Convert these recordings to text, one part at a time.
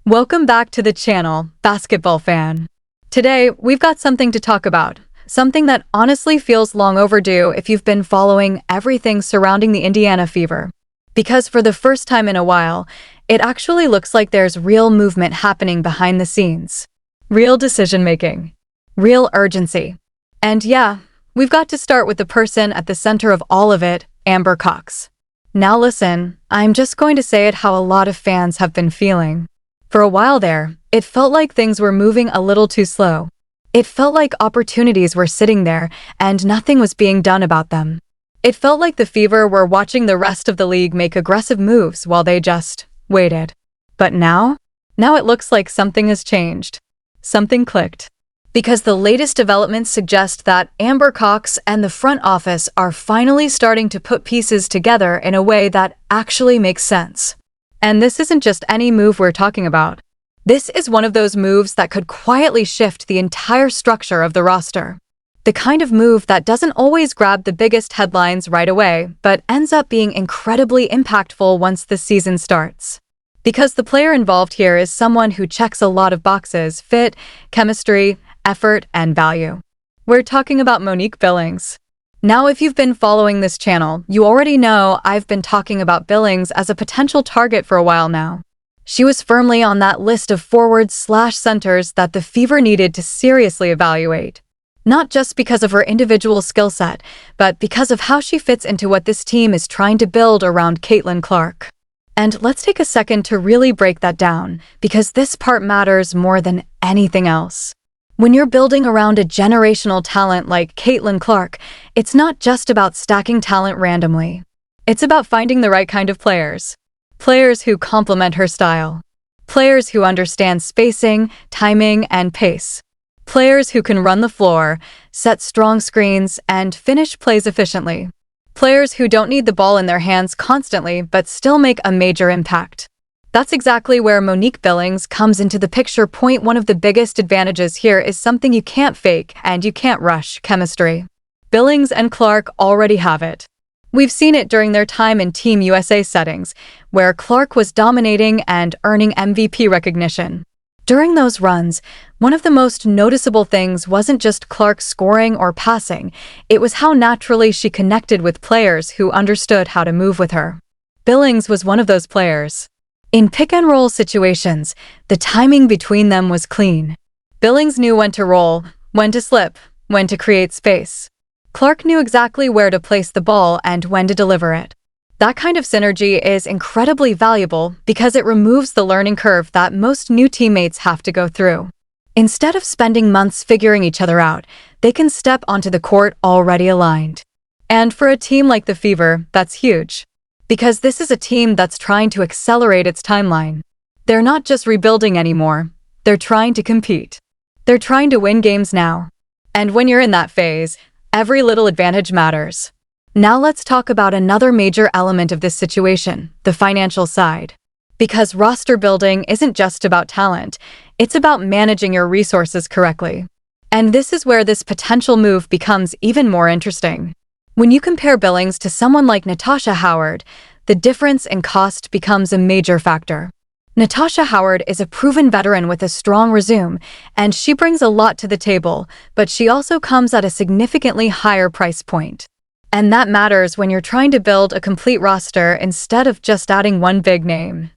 Welcome back to the channel, basketball fan. Today, we've got something to talk about. Something that honestly feels long overdue if you've been following everything surrounding the Indiana Fever. Because for the first time in a while, it actually looks like there's real movement happening behind the scenes. Real decision-making. Real urgency. And yeah, we've got to start with the person at the center of all of it, Amber Cox. Now listen, I'm just going to say it how a lot of fans have been feeling. For a while there, it felt like things were moving a little too slow. It felt like opportunities were sitting there and nothing was being done about them. It felt like the Fever were watching the rest of the league make aggressive moves while they just waited. But now it looks like something has changed. Something clicked. Because the latest developments suggest that Amber Cox and the front office are finally starting to put pieces together in a way that actually makes sense. And this isn't just any move we're talking about. This is one of those moves that could quietly shift the entire structure of the roster. The kind of move that doesn't always grab the biggest headlines right away, but ends up being incredibly impactful once the season starts. Because the player involved here is someone who checks a lot of boxes: fit, chemistry, effort, and value. We're talking about Monique Billings. Now, if you've been following this channel, you already know I've been talking about Billings as a potential target for a while now. She was firmly on that list of forwards/centers that the Fever needed to seriously evaluate. Not just because of her individual skill set, but because of how she fits into what this team is trying to build around Caitlin Clark. And let's take a second to really break that down, because this part matters more than anything else. When you're building around a generational talent like Caitlin Clark, it's not just about stacking talent randomly. It's about finding the right kind of players. Players who complement her style. Players who understand spacing, timing, and pace. Players who can run the floor, set strong screens, and finish plays efficiently. Players who don't need the ball in their hands constantly but still make a major impact. That's exactly where Monique Billings comes into the picture. One of the biggest advantages here is something you can't fake and you can't rush: chemistry. Billings and Clark already have it. We've seen it during their time in Team USA settings, where Clark was dominating and earning MVP recognition. During those runs, one of the most noticeable things wasn't just Clark scoring or passing, it was how naturally she connected with players who understood how to move with her. Billings was one of those players. In pick-and-roll situations, the timing between them was clean. Billings knew when to roll, when to slip, when to create space. Clark knew exactly where to place the ball and when to deliver it. That kind of synergy is incredibly valuable because it removes the learning curve that most new teammates have to go through. Instead of spending months figuring each other out, they can step onto the court already aligned. And for a team like the Fever, that's huge. Because this is a team that's trying to accelerate its timeline. They're not just rebuilding anymore, they're trying to compete. They're trying to win games now. And when you're in that phase, every little advantage matters. Now let's talk about another major element of this situation, the financial side. Because roster building isn't just about talent, it's about managing your resources correctly. And this is where this potential move becomes even more interesting. When you compare Billings to someone like Natasha Howard, the difference in cost becomes a major factor. Natasha Howard is a proven veteran with a strong resume, and she brings a lot to the table, but she also comes at a significantly higher price point. And that matters when you're trying to build a complete roster instead of just adding one big name.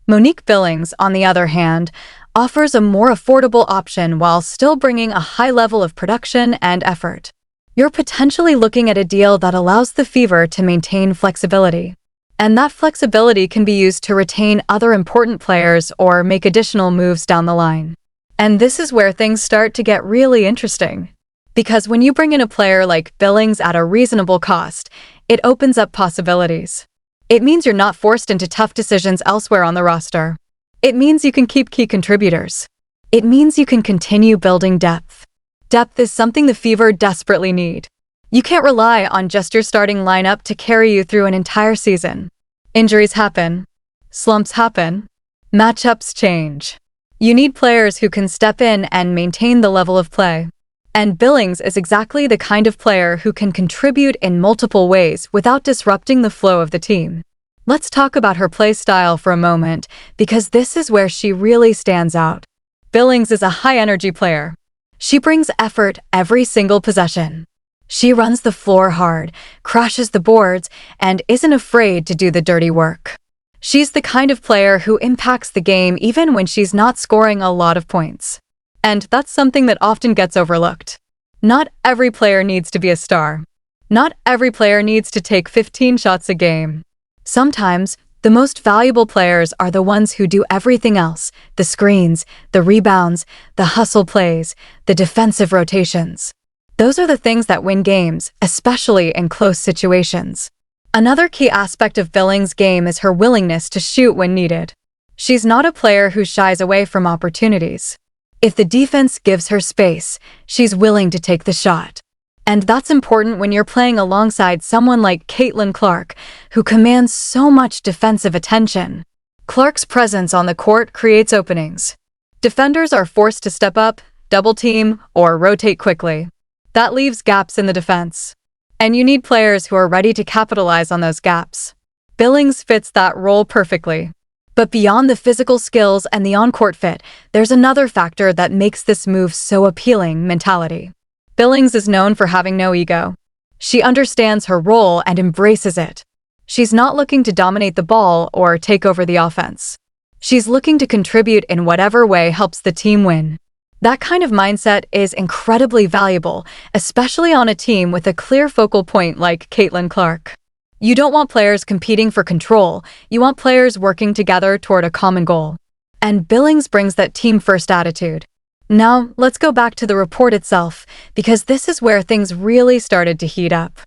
Monique Billings, on the other hand, offers a more affordable option while still bringing a high level of production and effort. You're potentially looking at a deal that allows the Fever to maintain flexibility. And that flexibility can be used to retain other important players or make additional moves down the line. And this is where things start to get really interesting. Because when you bring in a player like Billings at a reasonable cost, it opens up possibilities. It means you're not forced into tough decisions elsewhere on the roster. It means you can keep key contributors. It means you can continue building depth. Depth is something the Fever desperately need. You can't rely on just your starting lineup to carry you through an entire season. Injuries happen. Slumps happen. Matchups change. You need players who can step in and maintain the level of play. And Billings is exactly the kind of player who can contribute in multiple ways without disrupting the flow of the team. Let's talk about her play style for a moment, because this is where she really stands out. Billings is a high-energy player. She brings effort every single possession. She runs the floor hard, crashes the boards, and isn't afraid to do the dirty work. She's the kind of player who impacts the game even when she's not scoring a lot of points. And that's something that often gets overlooked. Not every player needs to be a star. Not every player needs to take 15 shots a game. Sometimes, the most valuable players are the ones who do everything else: the screens, the rebounds, the hustle plays, the defensive rotations. Those are the things that win games, especially in close situations. Another key aspect of Billings' game is her willingness to shoot when needed. She's not a player who shies away from opportunities. If the defense gives her space, she's willing to take the shot. And that's important when you're playing alongside someone like Caitlin Clark, who commands so much defensive attention. Clark's presence on the court creates openings. Defenders are forced to step up, double team, or rotate quickly. That leaves gaps in the defense. And you need players who are ready to capitalize on those gaps. Billings fits that role perfectly. But beyond the physical skills and the on-court fit, there's another factor that makes this move so appealing: mentality. Billings is known for having no ego. She understands her role and embraces it. She's not looking to dominate the ball or take over the offense. She's looking to contribute in whatever way helps the team win. That kind of mindset is incredibly valuable, especially on a team with a clear focal point like Caitlin Clark. You don't want players competing for control, you want players working together toward a common goal. And Billings brings that team-first attitude. Now, let's go back to the report itself, because this is where things really started to heat up.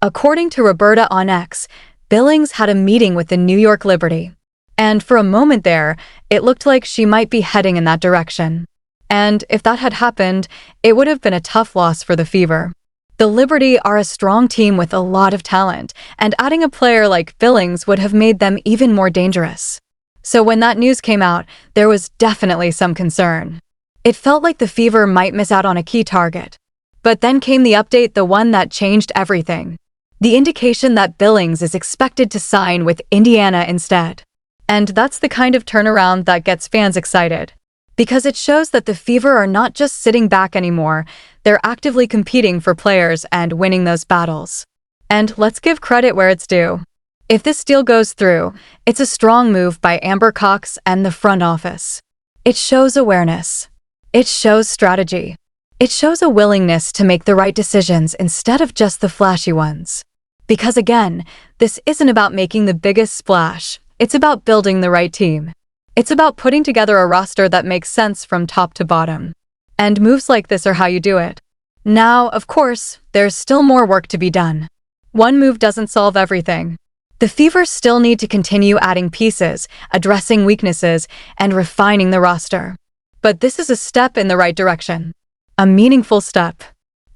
According to Roberta on X, Billings had a meeting with the New York Liberty. And for a moment there, it looked like she might be heading in that direction. And if that had happened, it would have been a tough loss for the Fever. The Liberty are a strong team with a lot of talent, and adding a player like Billings would have made them even more dangerous. So when that news came out, there was definitely some concern. It felt like the Fever might miss out on a key target. But then came the update, the one that changed everything. The indication that Billings is expected to sign with Indiana instead. And that's the kind of turnaround that gets fans excited. Because it shows that the Fever are not just sitting back anymore, they're actively competing for players and winning those battles. And let's give credit where it's due. If this deal goes through, it's a strong move by Amber Cox and the front office. It shows awareness. It shows strategy. It shows a willingness to make the right decisions instead of just the flashy ones. Because again, this isn't about making the biggest splash, it's about building the right team. It's about putting together a roster that makes sense from top to bottom. And moves like this are how you do it. Now, of course, there's still more work to be done. One move doesn't solve everything. The Fever still need to continue adding pieces, addressing weaknesses, and refining the roster. But this is a step in the right direction. A meaningful step.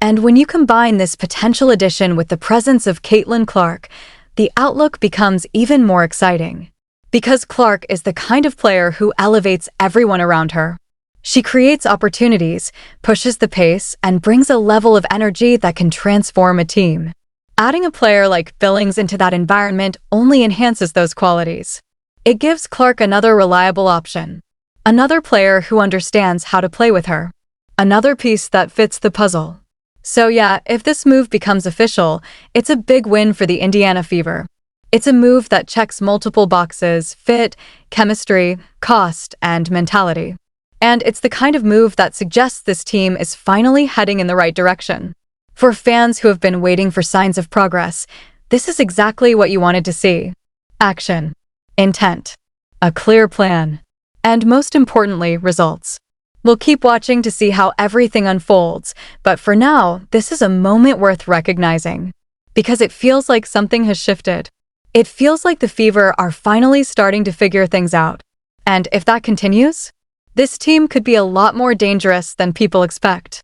And when you combine this potential addition with the presence of Caitlin Clark, the outlook becomes even more exciting. Because Clark is the kind of player who elevates everyone around her. She creates opportunities, pushes the pace, and brings a level of energy that can transform a team. Adding a player like Billings into that environment only enhances those qualities. It gives Clark another reliable option. Another player who understands how to play with her. Another piece that fits the puzzle. So yeah, if this move becomes official, it's a big win for the Indiana Fever. It's a move that checks multiple boxes: fit, chemistry, cost, and mentality. And it's the kind of move that suggests this team is finally heading in the right direction. For fans who have been waiting for signs of progress, this is exactly what you wanted to see. Action. Intent. A clear plan. And most importantly, results. We'll keep watching to see how everything unfolds, but for now, this is a moment worth recognizing. Because it feels like something has shifted. It feels like the Fever are finally starting to figure things out. And if that continues, this team could be a lot more dangerous than people expect.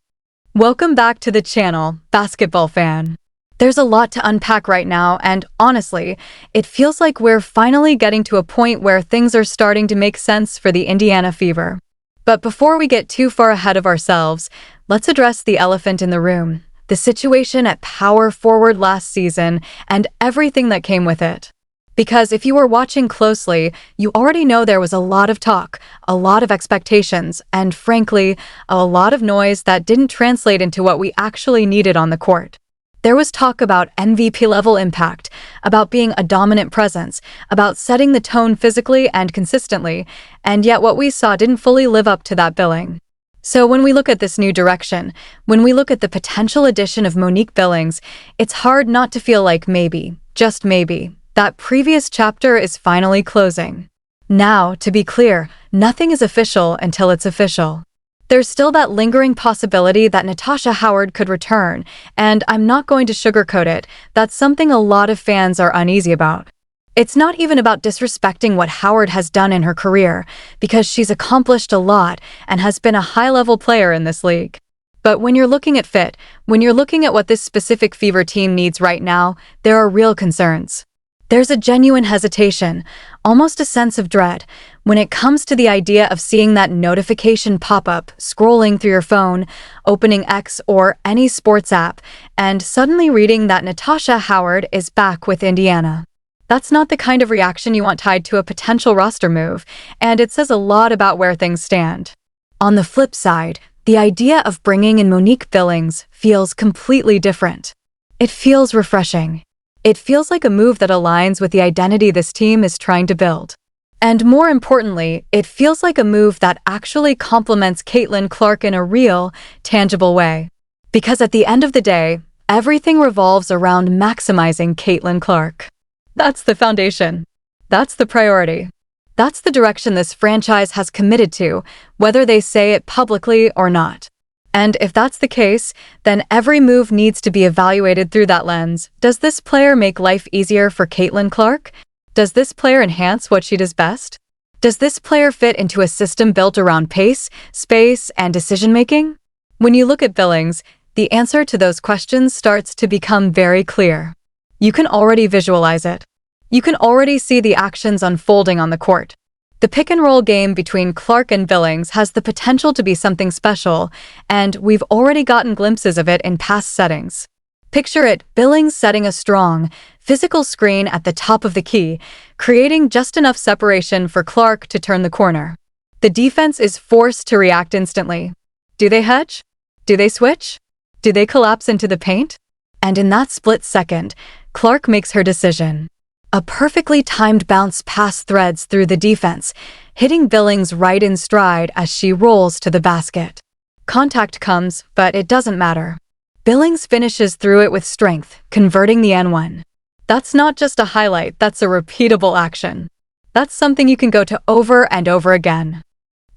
Welcome back to the channel, basketball fan. There's a lot to unpack right now, and honestly, it feels like we're finally getting to a point where things are starting to make sense for the Indiana Fever. But before we get too far ahead of ourselves, let's address the elephant in the room. The situation at power forward last season and everything that came with it. Because if you were watching closely, you already know there was a lot of talk, a lot of expectations, and frankly, a lot of noise that didn't translate into what we actually needed on the court. There was talk about MVP-level impact, about being a dominant presence, about setting the tone physically and consistently, and yet what we saw didn't fully live up to that billing. So when we look at this new direction, when we look at the potential addition of Monique Billings, it's hard not to feel like maybe, just maybe, that previous chapter is finally closing. Now, to be clear, nothing is official until it's official. There's still that lingering possibility that Natasha Howard could return, and I'm not going to sugarcoat it, that's something a lot of fans are uneasy about. It's not even about disrespecting what Howard has done in her career, because she's accomplished a lot and has been a high-level player in this league. But when you're looking at fit, when you're looking at what this specific Fever team needs right now, there are real concerns. There's a genuine hesitation, almost a sense of dread, when it comes to the idea of seeing that notification pop up, scrolling through your phone, opening X or any sports app, and suddenly reading that Natasha Howard is back with Indiana. That's not the kind of reaction you want tied to a potential roster move, and it says a lot about where things stand. On the flip side, the idea of bringing in Monique Billings feels completely different. It feels refreshing. It feels like a move that aligns with the identity this team is trying to build. And more importantly, it feels like a move that actually complements Caitlin Clark in a real, tangible way. Because at the end of the day, everything revolves around maximizing Caitlin Clark. That's the foundation. That's the priority. That's the direction this franchise has committed to, whether they say it publicly or not. And if that's the case, then every move needs to be evaluated through that lens. Does this player make life easier for Caitlin Clark? Does this player enhance what she does best? Does this player fit into a system built around pace, space, and decision-making? When you look at Billings, the answer to those questions starts to become very clear. You can already visualize it. You can already see the actions unfolding on the court. The pick-and-roll game between Clark and Billings has the potential to be something special, and we've already gotten glimpses of it in past settings. Picture it, Billings setting a strong, physical screen at the top of the key, creating just enough separation for Clark to turn the corner. The defense is forced to react instantly. Do they hedge? Do they switch? Do they collapse into the paint? And in that split second, Clark makes her decision. A perfectly timed bounce pass threads through the defense, hitting Billings right in stride as she rolls to the basket. Contact comes, but it doesn't matter. Billings finishes through it with strength, converting the N1. That's not just a highlight, that's a repeatable action. That's something you can go to over and over again.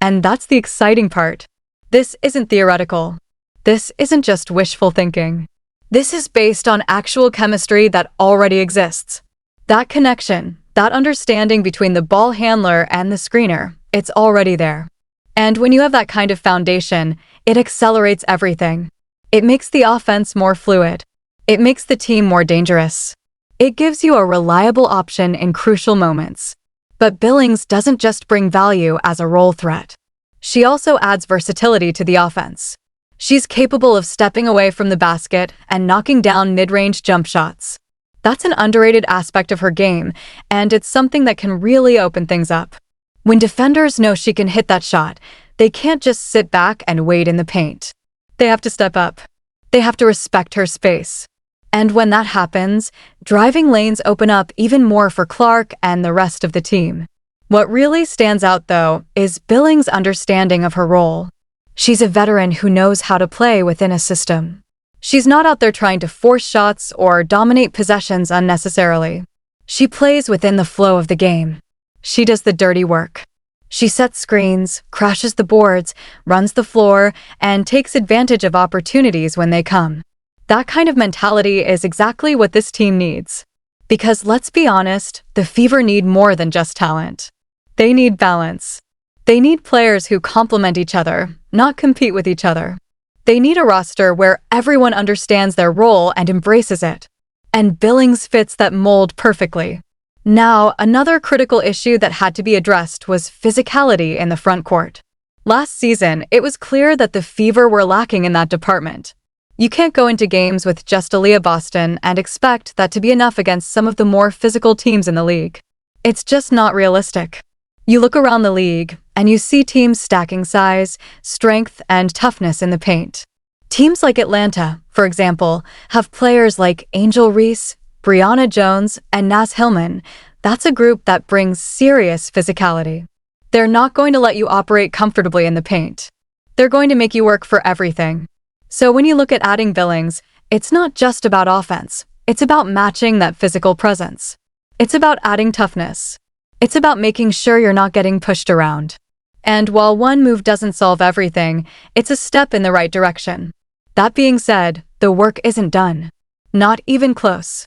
And that's the exciting part. This isn't theoretical. This isn't just wishful thinking. This is based on actual chemistry that already exists. That connection, that understanding between the ball handler and the screener, it's already there. And when you have that kind of foundation, it accelerates everything. It makes the offense more fluid. It makes the team more dangerous. It gives you a reliable option in crucial moments. But Billings doesn't just bring value as a role threat. She also adds versatility to the offense. She's capable of stepping away from the basket and knocking down mid-range jump shots. That's an underrated aspect of her game, and it's something that can really open things up. When defenders know she can hit that shot, they can't just sit back and wait in the paint. They have to step up. They have to respect her space. And when that happens, driving lanes open up even more for Clark and the rest of the team. What really stands out, though, is Billings' understanding of her role. She's a veteran who knows how to play within a system. She's not out there trying to force shots or dominate possessions unnecessarily. She plays within the flow of the game. She does the dirty work. She sets screens, crashes the boards, runs the floor, and takes advantage of opportunities when they come. That kind of mentality is exactly what this team needs. Because let's be honest, the Fever need more than just talent. They need balance. They need players who complement each other, not compete with each other. They need a roster where everyone understands their role and embraces it. And Billings fits that mold perfectly. Now, another critical issue that had to be addressed was physicality in the front court. Last season, it was clear that the Fever were lacking in that department. You can't go into games with just Aaliyah Boston and expect that to be enough against some of the more physical teams in the league. It's just not realistic. You look around the league, and you see teams stacking size, strength, and toughness in the paint. Teams like Atlanta, for example, have players like Angel Reese, Brianna Jones, and Naz Hillman. That's a group that brings serious physicality. They're not going to let you operate comfortably in the paint. They're going to make you work for everything. So when you look at adding Billings, it's not just about offense. It's about matching that physical presence. It's about adding toughness. It's about making sure you're not getting pushed around. And while one move doesn't solve everything, it's a step in the right direction. That being said, the work isn't done. Not even close.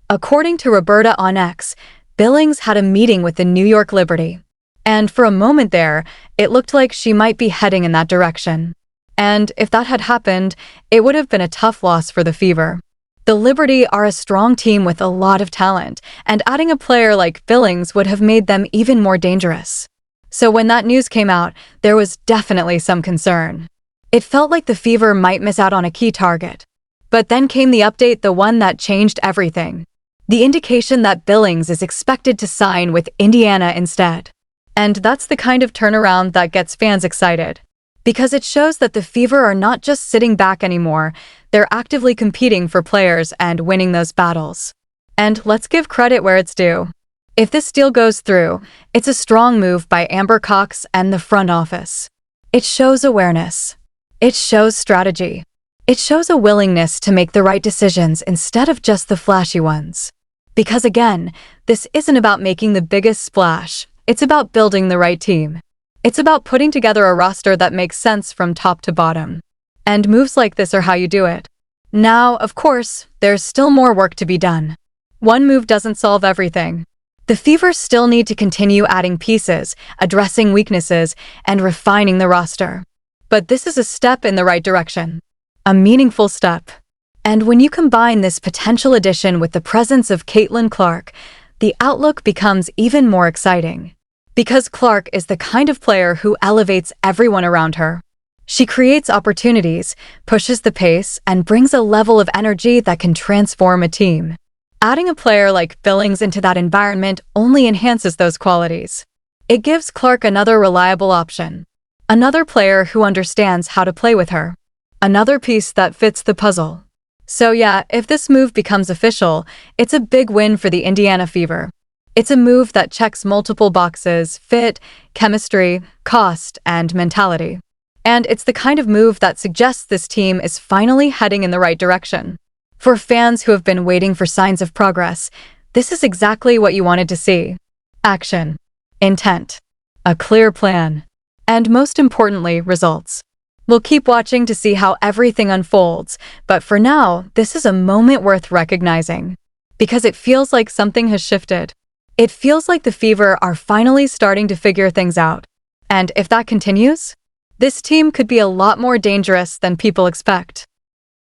According to Roberta on X, Billings had a meeting with the New York Liberty. And for a moment there, it looked like she might be heading in that direction. And if that had happened, it would have been a tough loss for the Fever. The Liberty are a strong team with a lot of talent, and adding a player like Billings would have made them even more dangerous. So when that news came out, there was definitely some concern. It felt like the Fever might miss out on a key target. But then came the update, the one that changed everything. The indication that Billings is expected to sign with Indiana instead. And that's the kind of turnaround that gets fans excited. Because it shows that the Fever are not just sitting back anymore, they're actively competing for players and winning those battles. And let's give credit where it's due. If this deal goes through, it's a strong move by Amber Cox and the front office. It shows awareness. It shows strategy. It shows a willingness to make the right decisions instead of just the flashy ones. Because again, this isn't about making the biggest splash, it's about building the right team. It's about putting together a roster that makes sense from top to bottom. And moves like this are how you do it. Now, of course, there's still more work to be done. One move doesn't solve everything. The Fever still need to continue adding pieces, addressing weaknesses, and refining the roster. But this is a step in the right direction. A meaningful step. And when you combine this potential addition with the presence of Caitlin Clark, the outlook becomes even more exciting. Because Clark is the kind of player who elevates everyone around her. She creates opportunities, pushes the pace, and brings a level of energy that can transform a team. Adding a player like Billings into that environment only enhances those qualities. It gives Clark another reliable option. Another player who understands how to play with her. Another piece that fits the puzzle. So yeah, if this move becomes official, it's a big win for the Indiana Fever. It's a move that checks multiple boxes: fit, chemistry, cost, and mentality. And it's the kind of move that suggests this team is finally heading in the right direction. For fans who have been waiting for signs of progress, this is exactly what you wanted to see. Action. Intent. A clear plan. And most importantly, results. We'll keep watching to see how everything unfolds, but for now, this is a moment worth recognizing. Because it feels like something has shifted. It feels like the Fever are finally starting to figure things out. And if that continues, this team could be a lot more dangerous than people expect.